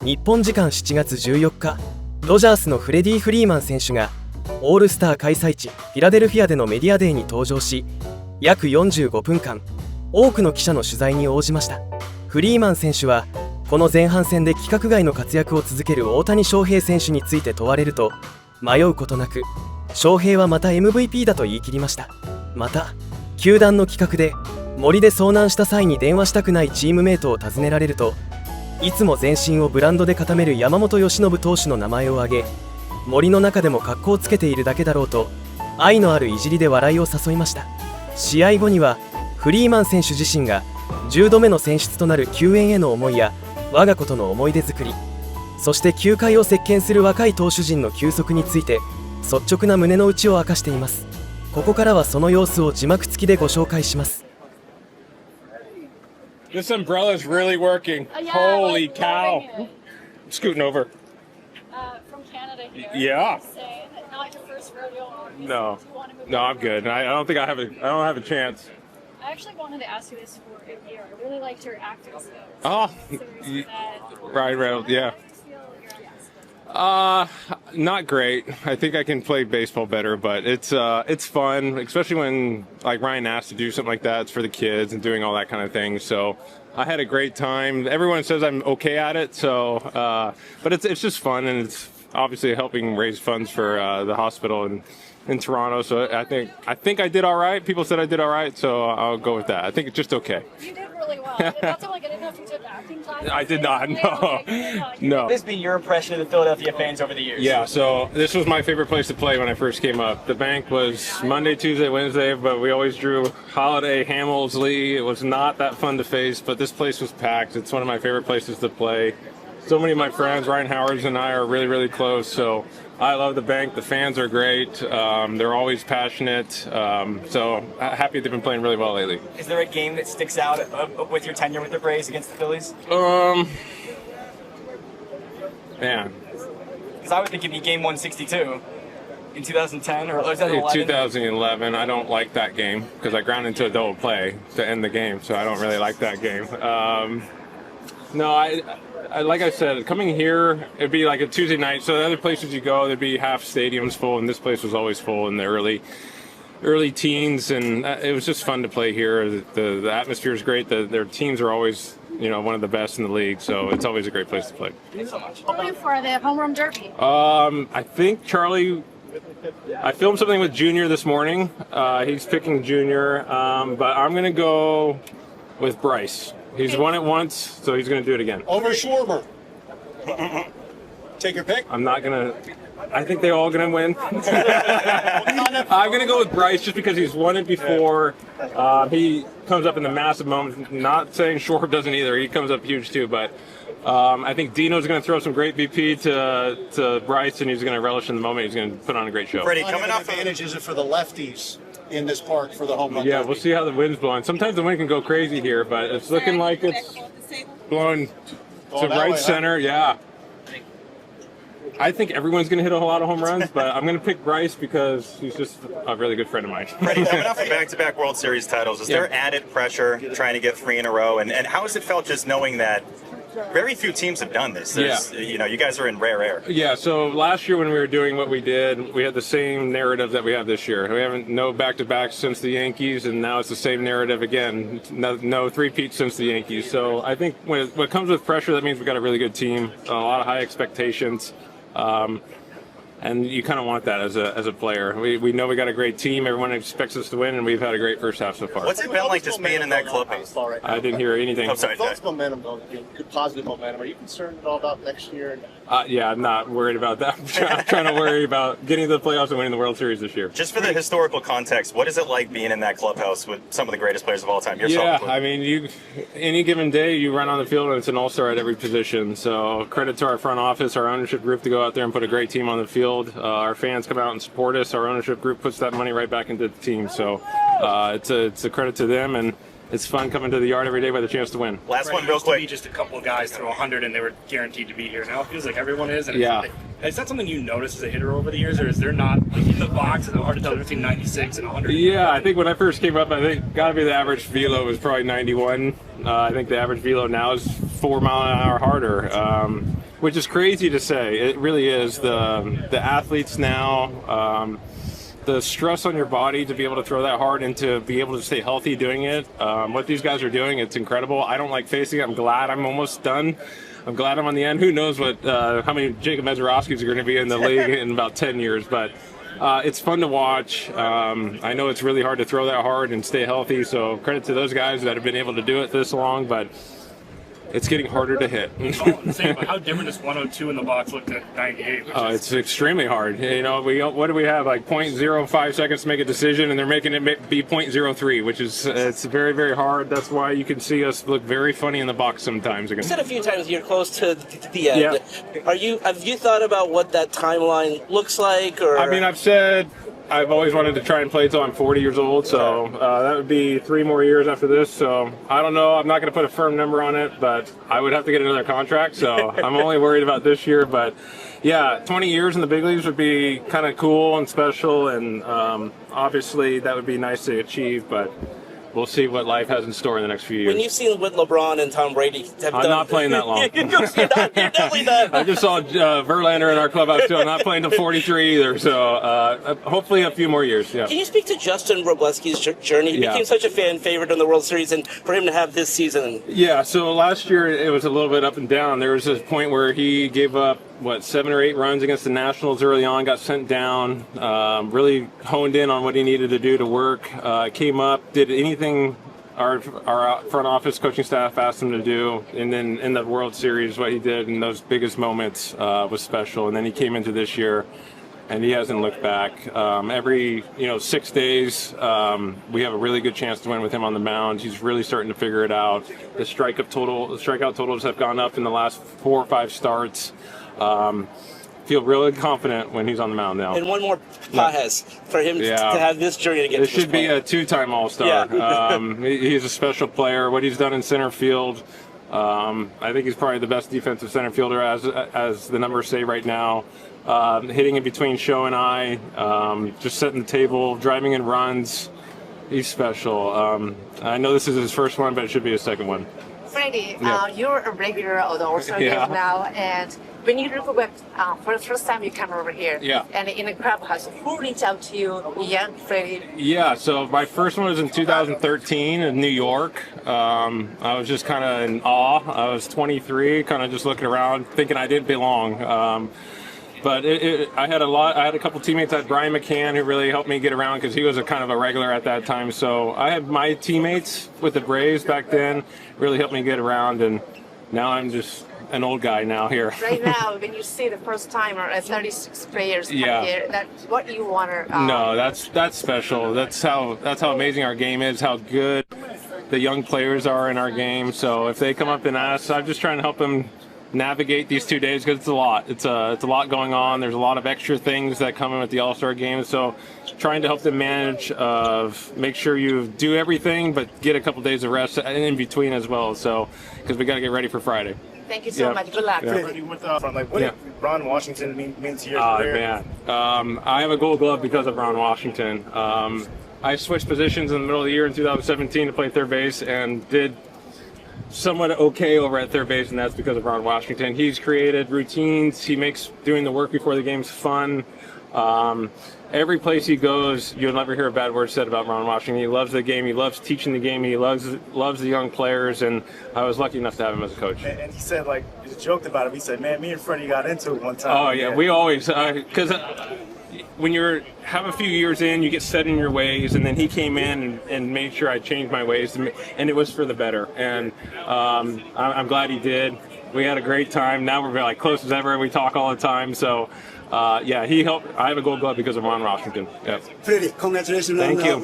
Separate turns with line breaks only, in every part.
日本時間7月14日、ドジャースのフレディ・フリーマン選手がオールスター開催地フィラデルフィアでのメディアデーに登場し、約45分間多くの記者の取材に応じました。フリーマン選手はこの前半戦で規格外の活躍を続ける大谷翔平選手について問われると、迷うことなく翔平はまた MVP だと言い切りました。また球団の企画で森で遭難した際に電話したくないチームメイトを尋ねられると、いつも全身をブランドで固める山本由伸投手の名前を挙げ、森の中でも格好をつけているだけだろうと愛のあるいじりで笑いを誘いました。試合後にはフリーマン選手自身が10度目の選出となる救援への思いや我が子との思い出作り、そして球界を席巻する若い投手陣の休息について率直な胸の内を明かしています。ここからはその様子を字幕付きでご紹介します。
This umbrella is really working.
Yeah,
Holy
like
cow.
loving it.
Scooting over.
From Canada here.
Yeah.
Insane. Not your first rodeo, obviously.
No.
Do you want to move
No,
on?
I'm good. I don't think I don't have a chance.
I actually wanted to ask you this for a year. I really liked your acting skills.
Oh,
So there's that.
right, yeah.
How do you feel your acting?
Not great. I think I can play baseball better, but it's fun, especially when like Ryan asked to do something like that. It's for the kids and doing all that kind of thing. So I had a great time. Everyone says I'm okay at it, so but it's just fun, and it's obviously helping raise funds for the hospital in Toronto. So I think I did all right. People said I did all right, so I'll go with that. I think it's just okay.
You did really well. That's all I didn't know if you took acting classes.
I did not. No, no.
What has been your impression of the Philadelphia fans over the years?
Yeah, so this was my favorite place to play when I first came up. The bank was Monday, Tuesday, Wednesday, but we always drew Holiday, Hamels, Lee. It was not that fun to face, but this place was packed. It's one of my favorite places to play. So many of my friends, Ryan Howard and I, are really, really close. So I love the bank. The fans are great. They're always passionate. So happy they've been playing really well lately.
Is there a game that sticks out with your tenure with the Braves against the Phillies?
Man.
Because I would think it'd be game 162 in 2010 or 2011.
2011. I don't like that game because I ground into a double play to end the game. So I don't really like that game. No, I like I said, coming here, it'd be like a Tuesday night. So the other places you go, there'd be half stadiums full, and this place was always full in the early teens, and it was just fun to play here. The atmosphere is great. Their teams are always, one of the best in the league, so it's always a great place to play.
Thanks so much.
What are you for the home run derby?
I think Charlie. I filmed something with Junior this morning. He's picking Junior, but I'm gonna go with Bryce. He's won it once, so he's going to do it again.
Over Schwarber. Take your pick.
I'm not going to... I think they're all going to win. I'm going to go with Bryce just because he's won it before. He comes up in the massive moments. Not saying Schwarber doesn't either. He comes up huge too, but I think Dino's going to throw some great BP to Bryce, and he's going to relish in the moment. He's going to put on a great show.
Freddie, coming off advantage is it for the lefties in this park for the home run?
Yeah,
derby?
we'll see how the wind's blowing. Sometimes the wind can go crazy here, but it's looking like it's blowing to
that
right
way, huh?
center. Yeah. I think everyone's going to hit a whole lot of home runs, but I'm going to pick Bryce because he's just a really good friend of mine.
Freddie, coming off of back-to-back World Series titles, is there added pressure trying to get 3 in a row? And how has it felt just knowing that very few teams have done this? You guys are in rare air.
Yeah, so last year when we were doing what we did, we had the same narrative that we have this year. We haven't no back-to-backs since the Yankees, and now it's the same narrative again. No three-peats since the Yankees. So I think when it comes with pressure, that means we've got a really good team, a lot of high expectations. And you kind of want that as a player. We know we got a great team. Everyone expects us to win, and we've had a great first half so far.
What's it been like just being in that clubhouse?
I didn't hear anything.
I'm sorry.
Thoughts momentum, though, good positive momentum. Are you concerned at all about next year?
Yeah, I'm not worried about that. I'm trying to worry about getting to the playoffs and winning the World Series this year.
Just for the historical context, what is it like being in that clubhouse with some of the greatest players of all time?
Yeah, I mean, any given day you run on the field and it's an all-star at every position. So credit to our front office, our ownership group to go out there and put a great team on the field. Our fans come out and support us. Our ownership group puts that money right back into the team. So it's a credit to them, and it's fun coming to the yard every day with a chance to win.
Last one real quick.
Just a couple of guys threw 100 and they were guaranteed to be here. Now it feels like everyone is. And
Yeah.
Is that something you noticed as a hitter over the years, or is there not, like, in the box, it's hard to tell between 96 and 100?
Yeah, I think when I first came up, I think got to be the average velo was probably 91. I think the average velo now is 4 mile an hour harder. which is crazy to say. It really is. The athletes now, the stress on your body to be able to throw that hard and to be able to stay healthy doing it. What these guys are doing, it's incredible. I don't like facing it. I'm glad I'm almost done. I'm glad I'm on the end. Who knows how many Jacob Mezarowskis are going to be in the league in about 10 years, but it's fun to watch. I know it's really hard to throw that hard and stay healthy, so credit to those guys that have been able to do it this long, but it's getting harder to hit.
How different does 102 in the box look at 98?
It's extremely hard. You know, what do we have? Like 0.05 seconds to make a decision, and they're making it be 0.03, which is it's very, very hard. That's why you can see us look very funny in the box sometimes.
You said a few times you're close to the end.
Yeah.
Have you thought about what that timeline looks like? Or
I mean, I've always wanted to try and play till I'm 40 years old, so that would be 3 more years after this. So I don't know. I'm not going to put a firm number on it, but I would have to get another contract. So I'm only worried about this year. But yeah, 20 years in the big leagues would be kind of cool and special, and obviously that would be nice to achieve. But we'll see what life has in store in the next few years.
When you've seen what LeBron and Tom Brady have done,
I'm not playing that long.
you're definitely not.
I just saw Verlander in our clubhouse too. I'm not playing till 43 either. So hopefully a few more years. Yeah.
Can you speak to Justin Robleski's journey? He became such a fan favorite in the World Series, and for him to have this season.
Yeah. So last year it was a little bit up and down. There was a point where he gave up 7 or 8 runs against the Nationals early on, got sent down, really honed in on what he needed to do to work, came up, did anything our front office coaching staff asked him to do, and then in the World Series what he did in those biggest moments was special. And then he came into this year and he hasn't looked back. Every 6 days we have a really good chance to win with him on the mound. He's really starting to figure it out. The strikeout totals have gone up in the last 4 or 5 starts. Feel really confident when he's on the mound now.
And one more Pajes for him to have this journey to get to this
should be a 2-time All-Star.
Yeah.
He's a special player. What he's done in center field, I think he's probably the best defensive center fielder as the numbers say right now. Hitting in between Show and I, just setting the table, driving in runs. He's special. I know this is his first one, but it should be his second one.
Freddie, you're a regular of the All-Star game now, and when you look back for the first time you come over here, and in the clubhouse, who reached out to you, young Freddie?
Yeah, so my first one was in 2013 in New York. I was just kind of in awe. I was 23, kind of just looking around, thinking I didn't belong. But I had a couple teammates. I had Brian McCann, who really helped me get around because he was a kind of a regular at that time. So I had my teammates with the Braves back then really helped me get around, and now I'm just an old guy now here.
Right now, when you see the first timer at 36 players come here, that's what you want to.
No, that's special. That's how amazing our game is. How good the young players are in our game. So if they come up and ask, I'm just trying to help them navigate these 2 days because it's a lot. It's a lot going on. There's a lot of extra things that come in with the All-Star game. So trying to help them manage, make sure you do everything, but get a couple days of rest in between as well. So because we got to get ready for Friday.
Thank you so much. Good luck.
What did Ron Washington mean to your career?
Man, I have a Gold Glove because of Ron Washington. I switched positions in the middle of the year in 2017 to play third base and did somewhat okay over at third base, and that's because of Ron Washington. He's created routines. He makes doing the work before the game's fun. Every place he goes, you'll never hear a bad word said about Ron Washington. He loves the game. He loves teaching the game. He loves the young players, and I was lucky enough to have him as a coach.
And he said, he joked about it. He said, man, me and Freddie got into it one time.
Oh, yeah. We always, because when you have a few years in, you get set in your ways, and then he came in and made sure I changed my ways, and it was for the better. And I'm glad he did. We had a great time. Now we're close as ever. We talk all the time. So, he helped. I have a Gold Glove because of Ron Washington. Yep.
Freddie, congratulations.
Thank you.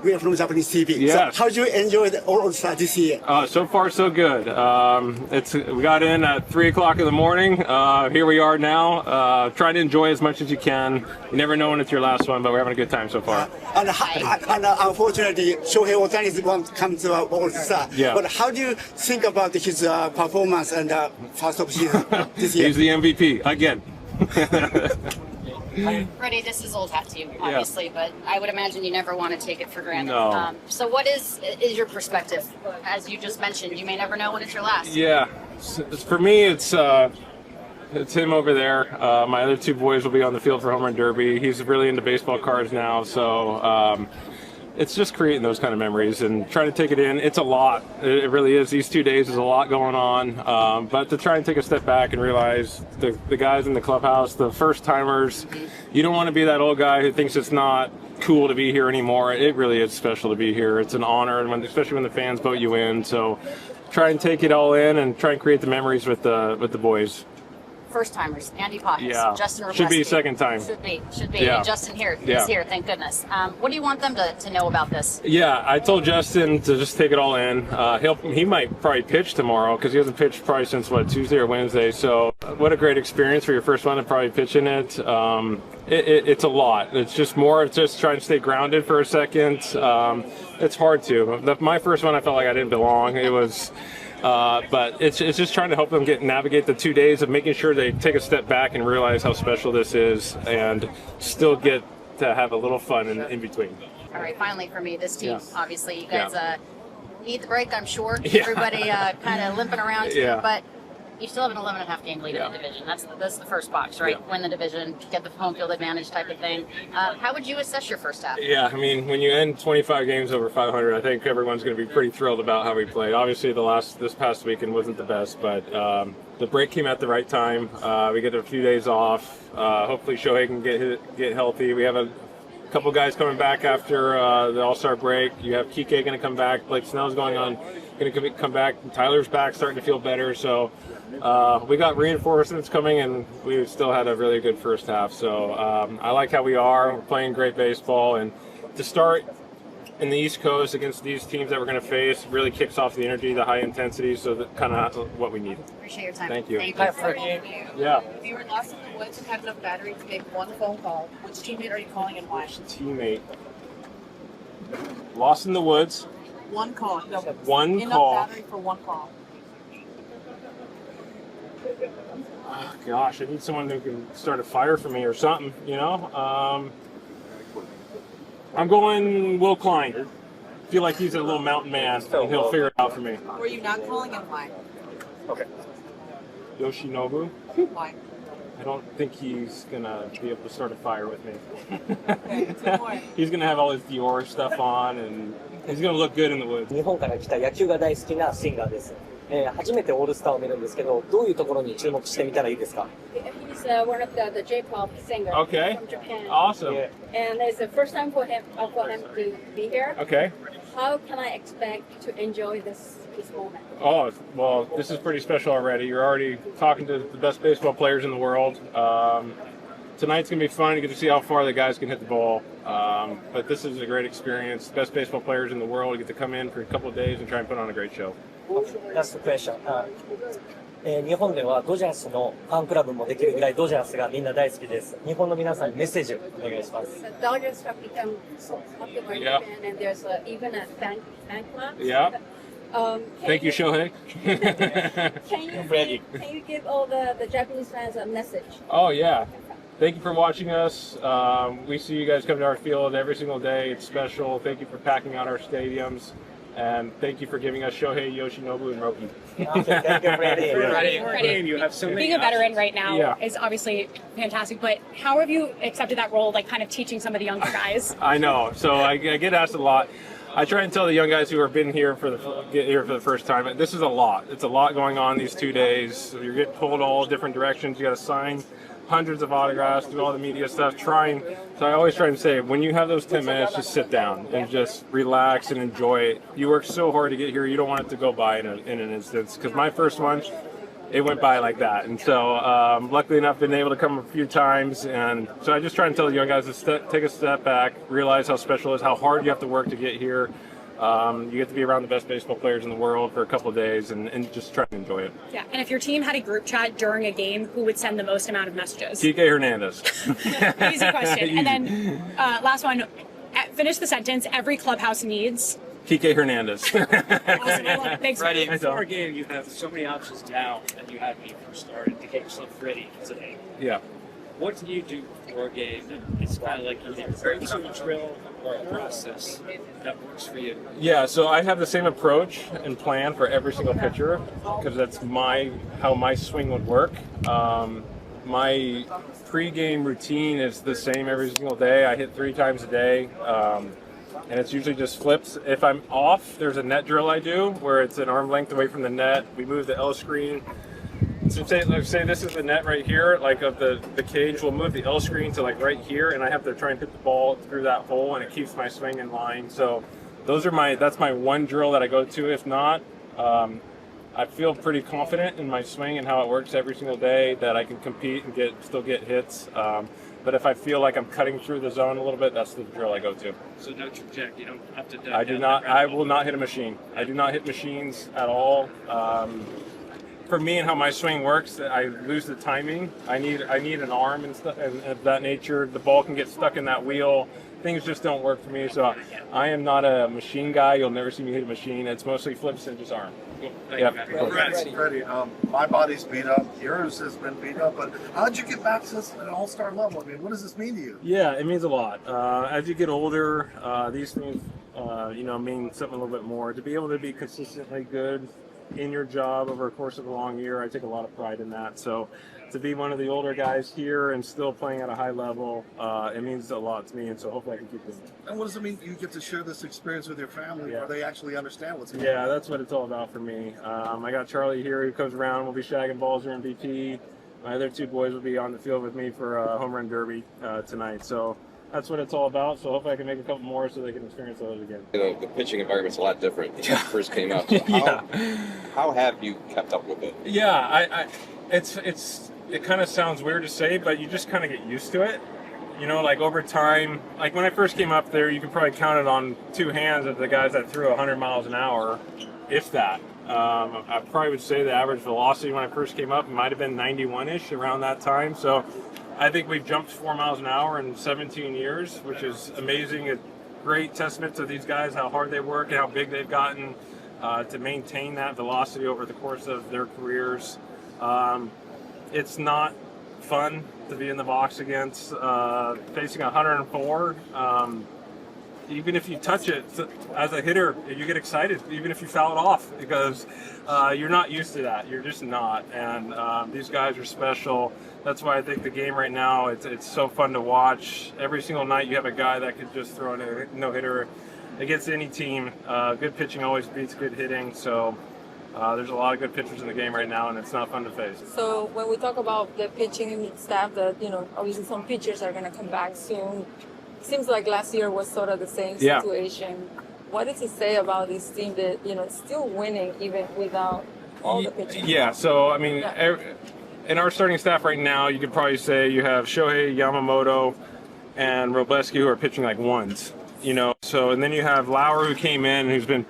We are from Japanese TV.
Yes.
So how do you enjoy the All-Star this year?
So far, so good. We got in at 3 o'clock in the morning. Here we are now. Try to enjoy as much as you can. You never know when it's your last one, but we're having a good time so far.
And unfortunately, Shohei Ohtani won't come to All-Star.
Yeah.
But how do you think about his performance and first of season this year?
He's the MVP again.
Freddie, this is old hat to you, obviously, but I would imagine you never want to take it for granted.
No.
So what is your perspective? As you just mentioned, you may never know when it's your last.
Yeah. For me, it's It's him over there. My other two boys will be on the field for Home Run Derby. He's really into baseball cards now, so it's just creating those kind of memories and trying to take it in. It's a lot. It really is. These 2 days is a lot going on. But to try and take a step back and realize the guys in the clubhouse, the first timers, you don't want to be that old guy who thinks it's not cool to be here anymore. It really is special to be here. It's an honor, and especially when the fans vote you in. So try and take it all in and try and create the memories with the boys.
First timers, Andy Pockets,
Yeah.
Justin
Should be
Robleski.
second time.
Should be.
Yeah.
And Justin here
Yeah.
is here, thank goodness. What do you want them to know about this?
Yeah, I told Justin to just take it all in. He might probably pitch tomorrow because he hasn't pitched probably since Tuesday or Wednesday. So what a great experience for your first one to probably pitch in it. It's a lot. It's just more of just trying to stay grounded for a second. It's hard to. My first one, I felt like I didn't belong. It was. But it's just trying to help them navigate the 2 days of making sure they take a step back and realize how special this is and still get to have a little fun in between.
All right, finally for me, this team,
Yeah.
obviously you guys need the break, I'm sure.
Yeah.
Everybody kind of limping around here,
Yeah.
but you still have an 11.5 game lead in the division. That's the first box, right?
Yeah.
Win the division, get the home field advantage type of thing. How would you assess your first half?
Yeah, I mean, when you end 25 games over 500, I think everyone's going to be pretty thrilled about how we played. Obviously, this past weekend wasn't the best, but the break came at the right time. We get a few days off. Hopefully, Shohei can get healthy. We have a couple guys coming back after the All-Star break. You have Kike going to come back. Blake Snell's going to come back. Tyler's back, starting to feel better. So we got reinforcements coming, and we still had a really good first half. So I like how we are. We're playing great baseball, and to start in the East Coast against these teams that we're going to face really kicks off the energy, the high intensity. So that's kind of what we need.
Appreciate your time.
Thank you.
Thank you.
Yeah.
If you were lost in the woods and had enough battery to make one phone call, which teammate are you calling and why?
Teammate. Lost in the woods.
One call. No,
One
enough
call.
battery for one call.
Oh, gosh, I need someone who can start a fire for me or something, you know? I'm going Will Klein. I feel like he's a little mountain man, and he'll figure it out for me.
Were you not calling and why?
Okay. Yoshinobu?
Why?
I don't think he's going to be able to start a fire with me.
Okay, two more.
He's going to have all his Dior stuff on, and he's going to look good in the woods.
日本から来た野球が大好きなシンガーです。初めてオールスターを見るんですけど、どういうところに注目してみたらいいですか？
He's one of the J-pop singer
Okay.
from Japan.
Awesome.
And it's the first time for him to be here.
Okay.
How can I expect to enjoy this moment?
Oh, well, this is pretty special already. You're already talking to the best baseball players in the world. Tonight's going to be fun. You get to see how far the guys can hit the ball. But this is a great experience. Best baseball players in the world. You get to come in for a couple of days and try and put on a great show.
Last question. 日本ではドジャースのファンクラブもできるぐらいドジャースがみんな大好きです。日本の皆さんにメッセージをお願いします。
The Dodgers have become so popular in
Yeah.
Japan, and there's even a fan club.
Yeah. Thank you, Shohei.
Can you give all the Japanese fans a message?
Oh, yeah. Thank you for watching us. We see you guys come to our field every single day. It's special. Thank you for packing out our stadiums. And thank you for giving us Shohei, Yoshinobu, and Roki.
Thank you, Freddie.
You have so many
Being a veteran right now
Yeah.
is obviously fantastic, but how have you accepted that role, like kind of teaching some of the younger guys?
I know. So I get asked a lot. I try and tell the young guys who have been here for the first time, this is a lot. It's a lot going on these 2 days. You're getting pulled all different directions. You got to sign hundreds of autographs, do all the media stuff, so I always try and say, when you have those 10 minutes, just sit down and just relax and enjoy it. You work so hard to get here, you don't want it to go by in an instance, because my first one, it went by like that. And so luckily enough, been able to come a few times, and so I just try and tell the young guys to take a step back, realize how special it is, how hard you have to work to get here. You get to be around the best baseball players in the world for a couple of days and just try and enjoy it.
Yeah, and if your team had a group chat during a game, who would send the most amount of messages?
Kike Hernandez.
Easy question. And then last one, finish the sentence, every clubhouse needs.
Kike Hernandez.
Awesome. Thanks,
Freddie. Before a game, you have so many options down, and you had me first started to get yourself ready today.
Yeah.
What do you do before a game? It's kind of like either some drill or a process that works for you.
Yeah, so I have the same approach and plan for every single pitcher because that's how my swing would work. My pre-game routine is the same every single day. I hit 3 times a day, and it's usually just flips. If I'm off, there's a net drill I do where it's an arm length away from the net. We move the L screen. So say this is the net right here, like of the cage, we'll move the L screen to like right here, and I have to try and hit the ball through that hole, and it keeps my swing in line. So that's my one drill that I go to. If not, I feel pretty confident in my swing and how it works every single day that I can compete and still get hits. But if I feel like I'm cutting through the zone a little bit, that's the drill I go to.
So no trajectory, you don't have to.
I will not hit a machine. I do not hit machines at all. For me and how my swing works, I lose the timing. I need an arm and stuff and of that nature. The ball can get stuck in that wheel. Things just don't work for me. So I am not a machine guy. You'll never see me hit a machine. It's mostly flips and just arm.
Freddie, my body's beat up. Yours has been beat up. But how'd you get back to an all-star level? I mean, what does this mean to you?
Yeah, it means a lot. As you get older, these things, mean something a little bit more. To be able to be consistently good in your job over a course of a long year, I take a lot of pride in that. So to be one of the older guys here and still playing at a high level, it means a lot to me, and so hopefully I can keep doing it.
And what does it mean you get to share this experience with your family where they actually understand what's going on?
Yeah, that's what it's all about for me. I got Charlie here who comes around. We'll be shagging balls during BP. My other 2 boys will be on the field with me for a home run derby tonight. So that's what it's all about. So hopefully I can make a couple more so they can experience those again.
The pitching environment's a lot different when it first came out. So how have you kept up with it?
Yeah, it kind of sounds weird to say, but you just kind of get used to it. You know, like over time, like when I first came up there, you could probably count it on 2 hands of the guys that threw 100 miles an hour, if that. I probably would say the average velocity when I first came up might have been 91-ish around that time. So I think we've jumped 4 miles an hour in 17 years, which is amazing. A great testament to these guys, how hard they work and how big they've gotten to maintain that velocity over the course of their careers. It's not fun to be in the box against facing 104. Even if you touch it as a hitter, you get excited, even if you foul it off, because you're not used to that. You're just not. And these guys are special. That's why I think the game right now, it's so fun to watch. Every single night you have a guy that could just throw a no-hitter against any team. Good pitching always beats good hitting. So there's a lot of good pitchers in the game right now, and it's not fun to face.
So when we talk about the pitching staff, that obviously some pitchers are going to come back soon. Seems like last year was sort of the same situation. What does it say about this team that it's still winning even without all the pitching?
Yeah. So I mean, in our starting staff right now, you could probably say you have Shohei, Yamamoto, and Robleski who are pitching like ones. So and then you have Lauer who came in, who's been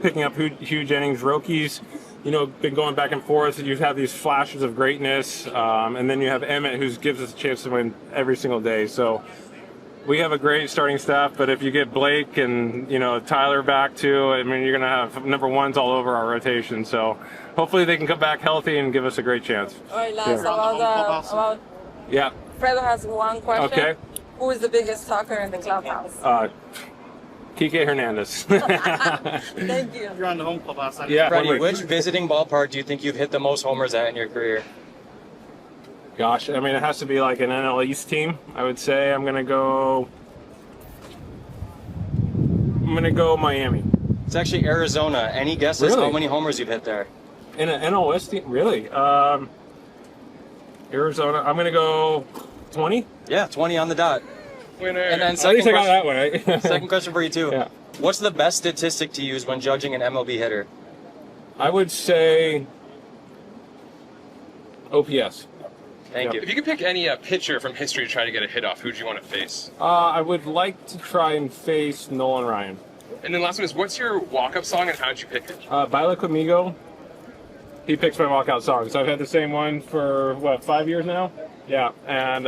picking up huge innings. Rockies, been going back and forth. You have these flashes of greatness, and then you have Emmett, who gives us a chance to win every single day. So we have a great starting staff, but if you get Blake and Tyler back too, I mean, you're going to have number ones all over our rotation. So hopefully they can come back healthy and give us a great chance.
All right, Lance, about Fredo has one question.
Okay.
Who is the biggest talker in the clubhouse?
Kike Hernandez.
Thank you.
You're on the home club outside.
Yeah. Freddie, which visiting ballpark do you think you've hit the most homers at in your career?
Gosh, I mean, it has to be like an NL East team. I would say I'm gonna go Miami.
It's actually Arizona. Any guesses how many homers you've hit there?
In an NL West team? Really? Arizona. I'm gonna go 20.
Yeah, 20 on the dot.
Winner.
And then
at least I got that one right.
Second question for you too.
Yeah.
What's the best statistic to use when judging an MLB hitter?
I would say OPS.
Thank you.
If you could pick any pitcher from history to try to get a hit off, who would you want to face?
I would like to try and face Nolan Ryan.
And then last one is, what's your walk-up song and how did you pick it?
Baila Conmigo. He picks my walkout song. So I've had the same one for, 5 years now? Yeah, and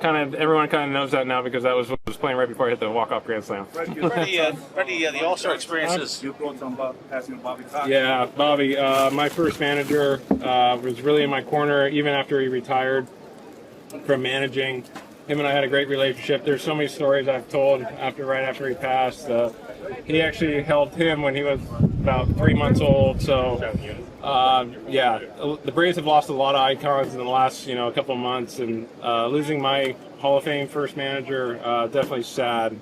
everyone kind of knows that now because that was what I was playing right before I hit the walk-off grand slam.
Freddie, the All-Star experiences. You brought on passing on Bobby Cox.
Yeah, Bobby, my first manager was really in my corner even after he retired. from managing. Him and I had a great relationship. There's so many stories I've told right after he passed. He actually helped him when he was about 3 months old. So, yeah, the Braves have lost a lot of icons in the last, couple of months, and losing my Hall of Fame first manager, definitely sad.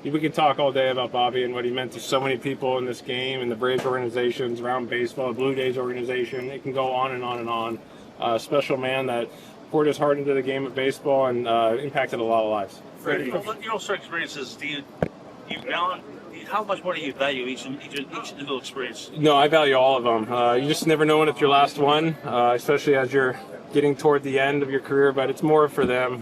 We could talk all day about Bobby and what he meant to so many people in this game and the Braves organizations around baseball, the Blue Jays organization. It can go on and on and on. Special man that poured his heart into the game of baseball and impacted a lot of lives.
Freddie, from your All-Star experiences, how much more do you value each individual experience?
No, I value all of them. You just never know when it's your last one, especially as you're getting toward the end of your career, but it's more for them,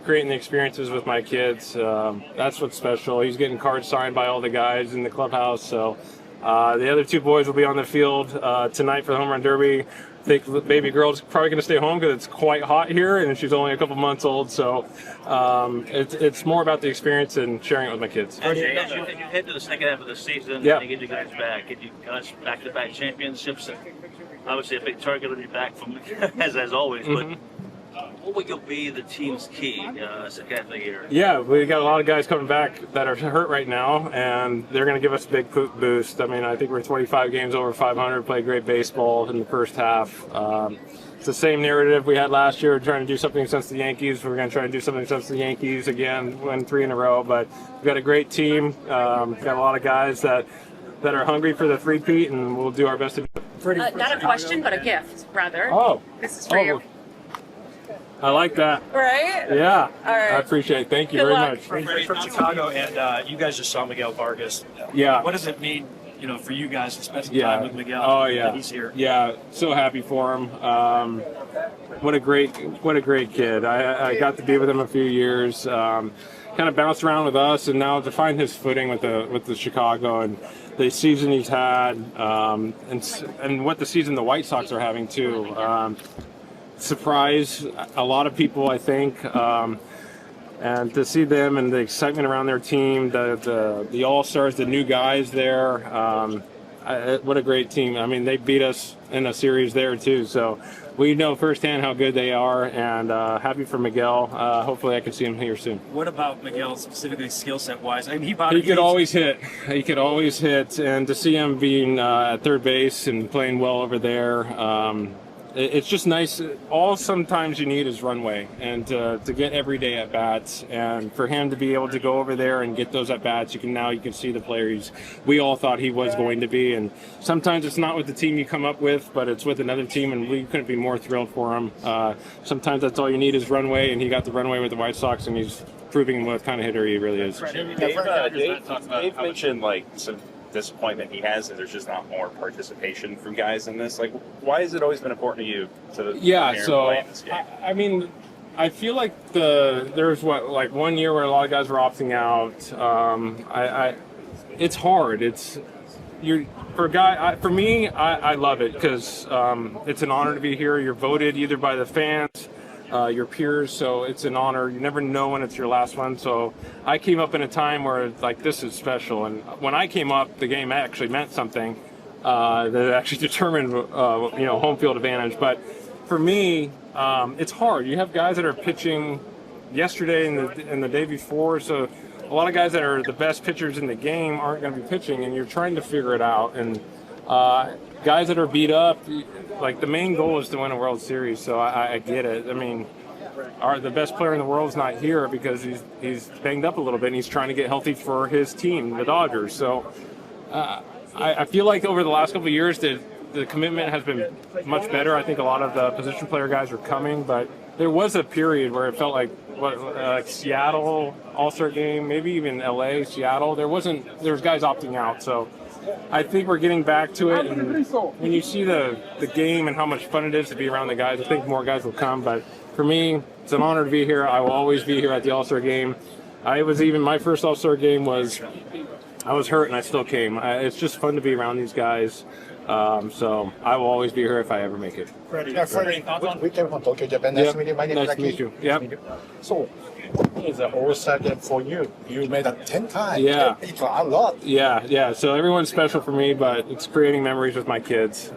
creating the experiences with my kids. That's what's special. He's getting cards signed by all the guys in the clubhouse, so the other 2 boys will be on the field tonight for the home run derby. I think the baby girl's probably going to stay home because it's quite hot here and she's only a couple months old, so it's more about the experience and sharing it with my kids.
As you head to the second half of the season,
yeah.
and you get you guys back-to-back championships, and obviously a big target on your back from as always, but what will be the team's key second half of the year?
Yeah, we got a lot of guys coming back that are hurt right now, and they're going to give us a big boost. I mean, I think we're 25 games over 500, played great baseball in the first half. It's the same narrative we had last year, trying to do something against the Yankees. We're going to try to do something against the Yankees again, win 3 in a row, but we've got a great team. We've got a lot of guys that are hungry for the three-peat, and we'll do our best to do it.
Not a question, but a gift, rather.
Oh.
This is for you.
I like that.
Right?
Yeah.
All right.
I appreciate it. Thank you very much.
Freddie from Chicago, and you guys just saw Miguel Vargas.
Yeah.
What does it mean, for you guys to spend some
Yeah.
time with Miguel?
Oh yeah.
That he's here.
Yeah. So happy for him. What a great kid. I got to be with him a few years. Kind of bounced around with us, and now to find his footing with the Chicago and the season he's had, and what the season the White Sox are having too. Surprise a lot of people, I think, and to see them and the excitement around their team, the All-Stars, the new guys there, what a great team. I mean, they beat us in a series there too, so we know firsthand how good they are, and happy for Miguel. Hopefully I can see him here soon.
What about Miguel specifically skill set wise? I mean,
he could always hit. He could always hit, and to see him being at third base and playing well over there, it's just nice. All sometimes you need is runway, and to get everyday at bats, and for him to be able to go over there and get those at bats, you can see the player we all thought he was going to be. And sometimes it's not with the team you come up with, but it's with another team, and we couldn't be more thrilled for him. Sometimes that's all you need is runway, and he got the runway with the White Sox, and he's proving what kind of hitter he really is.
Dave mentioned some disappointment he has, and there's just not more participation from guys in this. Why has it always been important to you to play in this game?
I mean, I feel like there's 1 year where a lot of guys were opting out. It's hard. For me, I love it because it's an honor to be here. You're voted either by the fans, your peers, so it's an honor. You never know when it's your last one. So I came up in a time where this is special, and when I came up, the game actually meant something that actually determined home field advantage. But for me, it's hard. You have guys that are pitching yesterday and the day before, so a lot of guys that are the best pitchers in the game aren't going to be pitching, and you're trying to figure it out. And guys that are beat up, the main goal is to win a World Series, so I get it. I mean, the best player in the world is not here because he's banged up a little bit, and he's trying to get healthy for his team, the Dodgers. So I feel like over the last couple of years, the commitment has been much better. I think a lot of the position player guys are coming, but there was a period where it felt like Seattle All-Star game, maybe even LA, Seattle. There was guys opting out, so I think we're getting back to it, and when you see the game and how much fun it is to be around the guys, I think more guys will come. But for me, it's an honor to be here. I will always be here at the All-Star game. My first All-Star game was, I was hurt and I still came. It's just fun to be around these guys, so I will always be here if I ever make it.
Freddie, we came from Tokyo, Japan. Nice to meet you. My name is Aki.
Nice to meet you. Yep.
So, it's an all-star game for you. You made it 10 times.
Yeah.
It's a lot.
Yeah. So everyone's special for me, but it's creating memories with my kids.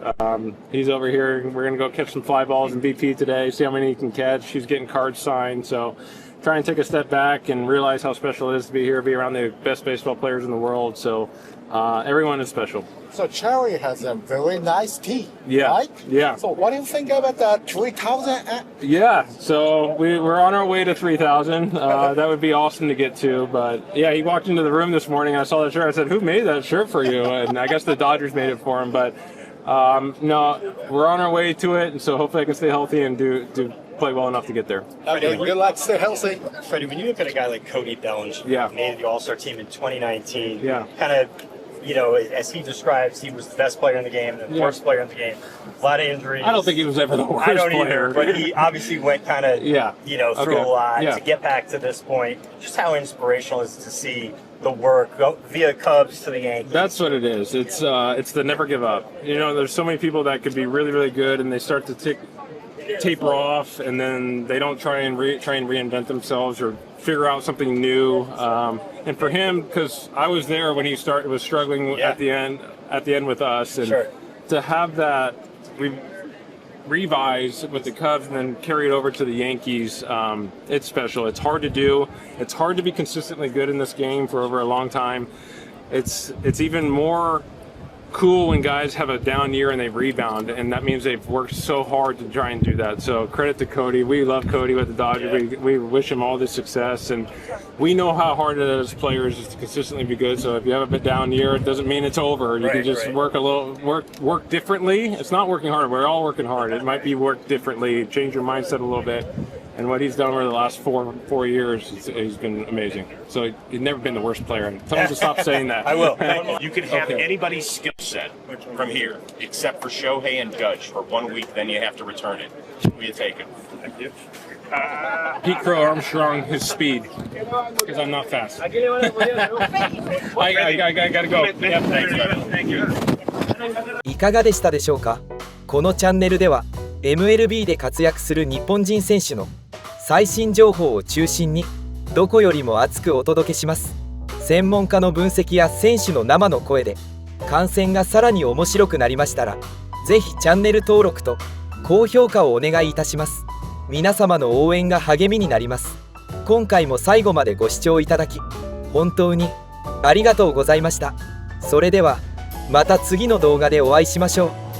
He's over here. We're going to go catch some fly balls in BP today, see how many he can catch. He's getting cards signed. So try and take a step back and realize how special it is to be here, be around the best baseball players in the world. So everyone is special.
So Cherry has a very nice team,
Yeah.
right?
Yeah.
So what do you think about the 3,000?
Yeah, so we're on our way to 3,000. That would be awesome to get to. But yeah, he walked into the room this morning. I saw that shirt. I said, "Who made that shirt for you?" And I guess the Dodgers made it for him. But no, we're on our way to it. And so hopefully I can stay healthy and do play well enough to get there.
Okay, good luck. Stay healthy.
Freddie, when you look at a guy like Cody Bellinger,
Yeah.
made the All-Star team in 2019,
Yeah.
kind of, as he describes, he was the best player in the game, the worst player in the game. A lot of injuries.
I don't think he was ever the worst
I don't
player.
either, but he obviously went kind of, through a lot
Yeah.
to get back to this point. Just how inspirational is it to see the work go via Cubs to the Yankees?
That's what it is. It's the never give up. There's so many people that could be really, really good, and they start to taper off, and then they don't try and reinvent themselves or figure out something new. And for him, because I was there when he was struggling at the end with us, and to have that revise with the Cubs and then carry it over to the Yankees, it's special. It's hard to do. It's hard to be consistently good in this game for over a long time. It's even more cool when guys have a down year and they rebound, and that means they've worked so hard to try and do that. So credit to Cody. We love Cody with the Dodgers. We wish him all the success, and we know how hard it is as players to consistently be good. So if you have a down year, it doesn't mean it's over. You can just work differently. It's not working hard. We're all working hard. It might be work differently, change your mindset a little bit. And what he's done over the last four years, he's been amazing. So he's never been the worst player. Tell him to stop saying that.
I will.
You can have anybody's skill set from here, except for Shohei and Judge for 1 week, then you have to return it. Will you take it?
Thank you. Pete Crow Armstrong, his speed, because I'm not fast. I gotta go. Yeah, thank you.
いかがでしたでしょうか。このチャンネルでは MLB で活躍する日本人選手の最新情報を中心にどこよりも熱くお届けします。専門家の分析や選手の生の声で観戦がさらに面白くなりましたら、ぜひチャンネル登録と高評価をお願いいたします。皆様の応援が励みになります。今回も最後までご視聴いただき本当にありがとうございました。それではまた次の動画でお会いしましょう。